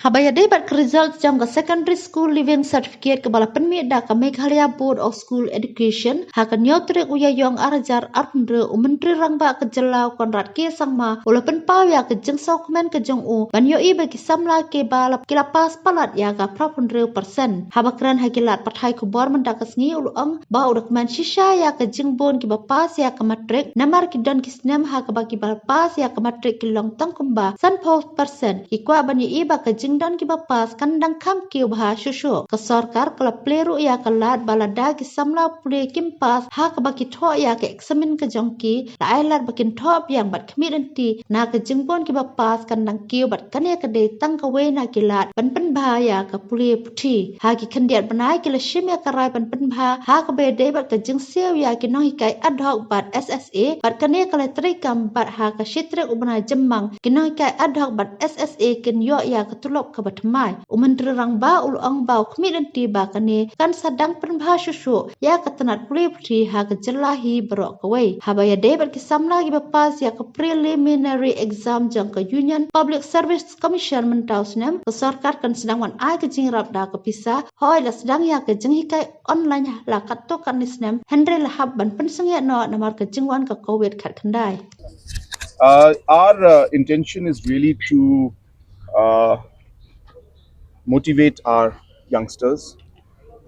Habayade bat result jam ke secondary school living certificate ke bala penmida ke Meghalaya Board of School Education hakan nyotrik uyayong arajar arpendre menteri rangbah ke jelau Conrad ke sangma ula penpau ya ke jeng dokumen ke jeng u banyo i bagi samla ke bala kilapas palat ya ke prapendre persen habakran hagilat pathai kubor mendak kesngi uluang ba dokumen shisha ya ke jeng bon ki bapas ya ke matrik namar ki don kisnem ha ke bagi bala pas ya ke matrik ki long tang kumba san persen ikwa banyo i ba ke jingdan ki bapas kandang kam ki ubha shushu ke sarkar kala pleru ya kalat balada ki samla pule kimpas ha ke baki tho ya ke eksamin ke jongki la ailat bakin tho yang bat khmit anti na ke jingbon ki bapas kandang ki bat kane ke de tang ke we na ki lat ban pen bha ya ke pule puthi ha ki khandiat banai ki la shim ya karai ban pen bha ha ke be de bat ke jing sew ya ki nonghikai Adhok bat SSA bat kane kala trikam bat ha ke shitre ubna Jymmang ki nonghikai Adhok bat SSA kin yo ya ke tulop ke thymmai myntri rangbah uluang bau khmit anti ba kane kan sadang penbha shushu ya ke tanat puli puthi ha ke jelahi berok kawai habaya debat ki samla ki bapas ya ke preliminary exam jang ke Union Public Service Commission mentau senam ke sarkar kan sedang wan ai ke jingrap da ke pisah hoi la sedang ya ke jenghikai online la kato kan senam Henry lahab ban penseng ya no namar ke jingwan ke covid khat khandai. Our intention is really to uh, motivate our youngsters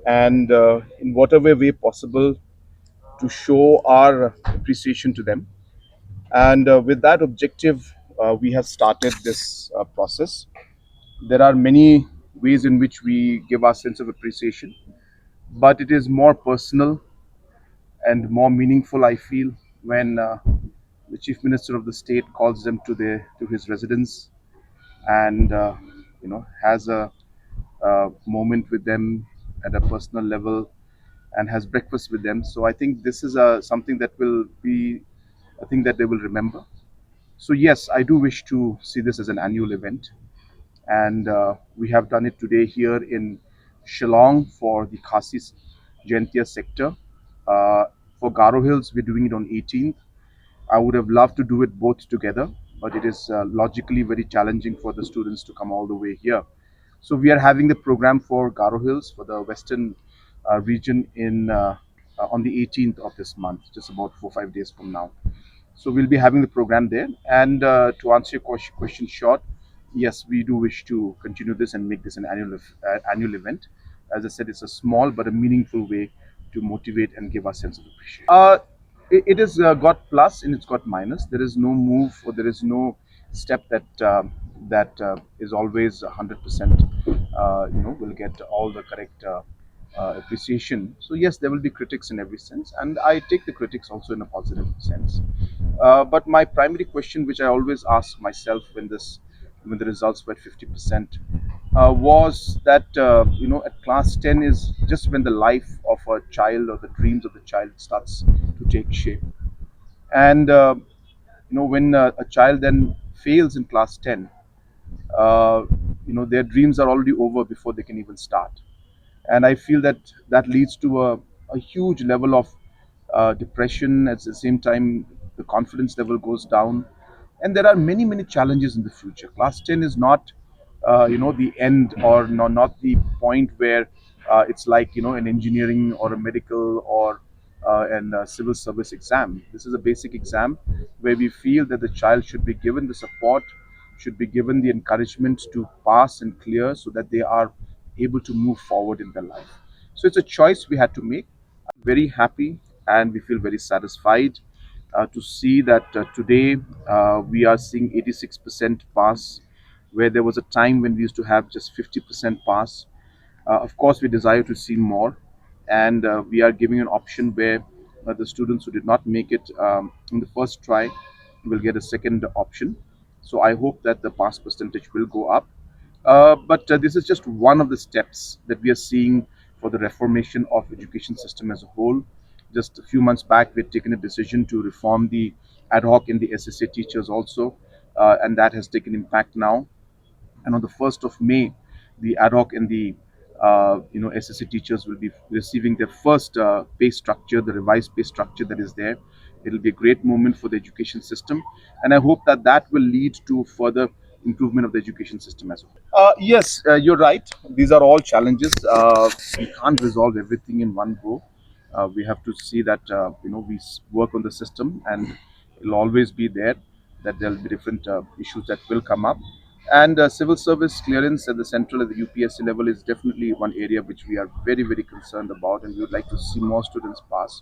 and in whatever way possible to show our appreciation to them. And with that objective, we have started this process. There are many ways in which we give our sense of appreciation, but it is more personal and more meaningful, I feel, when the Chief Minister of the state calls them to his residence and has a moment with them at a personal level and has breakfast with them. So I think this is something that will be a thing that they will remember. So yes, I do wish to see this as an annual event, and we have done it today here in Shillong for the Khasi Jaintia sector. Uh, for Garo Hills, we're doing it on 18th. I would have loved to do it both together, but it is logically very challenging for the students to come all the way here. So we are having the program for Garo Hills for the western region in on the 18th of this month, just about 4 5 days from now. So we'll be having the program there. And to answer your question short, yes, we do wish to continue this and make this an annual event. As I said, it's a small but a meaningful way to motivate and give our sense of appreciation. It has got plus and it's got minus. There is no move or there is no step that is always 100%. Will get all the correct appreciation. So yes, there will be critics in every sense, and I take the critics also in a positive sense. But my primary question, which I always ask myself when the results were at 50%, was that at class 10 is just when the life of a child or the dreams of the child starts to take shape, and when a child then fails in class 10, uh, their dreams are already over before they can even start. And I feel that that leads to a huge level of depression. At the same time, the confidence level goes down, and there are many challenges in the future. Class 10 is not the end, or not the point where it's like an engineering or a medical or an civil service exam. This is a basic exam where we feel that the child should be given the support, should be given the encouragement to pass and clear so that they are able to move forward in their life. So it's a choice we had to make. I'm very happy and we feel very satisfied to see that today we are seeing 86% pass, where there was a time when we used to have just 50% pass. Of course, we desire to see more, and we are giving an option where the students who did not make it in the first try will get a second option. So I hope that the pass percentage will go up. But this is just one of the steps that we are seeing for the reformation of education system as a whole. Just a few months back, we had taken a decision to reform the ad hoc and the SSA teachers also, and that has taken impact now. And on the 1st of May, the ad hoc and the SSA teachers will be receiving their first pay structure, the revised pay structure that is there. It will be a great moment for the education system, and I hope that that will lead to further improvement of the education system as well. Yes, you're right. These are all challenges. We can't resolve everything in one go. We have to see that we work on the system, and it'll always be there. That there'll be different issues that will come up, and civil service clearance at the central at the UPSC level is definitely one area which we are very very concerned about, and we would like to see more students pass.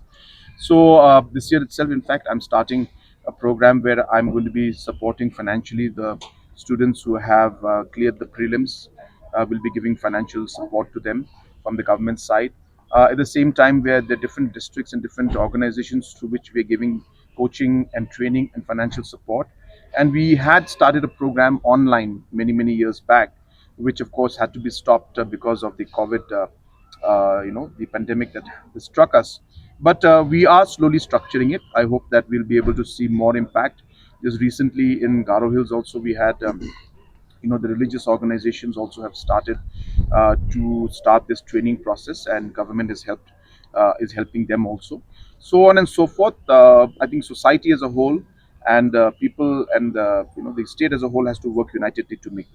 So this year itself, in fact, I'm starting a program where I'm going to be supporting financially the students who have cleared the prelims. Will be giving financial support to them from the government side. At the same time, where the different districts and different organizations through which we are giving coaching and training and financial support. And we had started a program online many years back, which of course had to be stopped because of the COVID. The pandemic that struck us. But we are slowly structuring it. I hope that we'll be able to see more impact. Just recently in Garo Hills, also we had the religious organizations also have started to start this training process, and government is helping them also. So on and so forth. I think society as a whole and people and the state as a whole has to work unitedly to make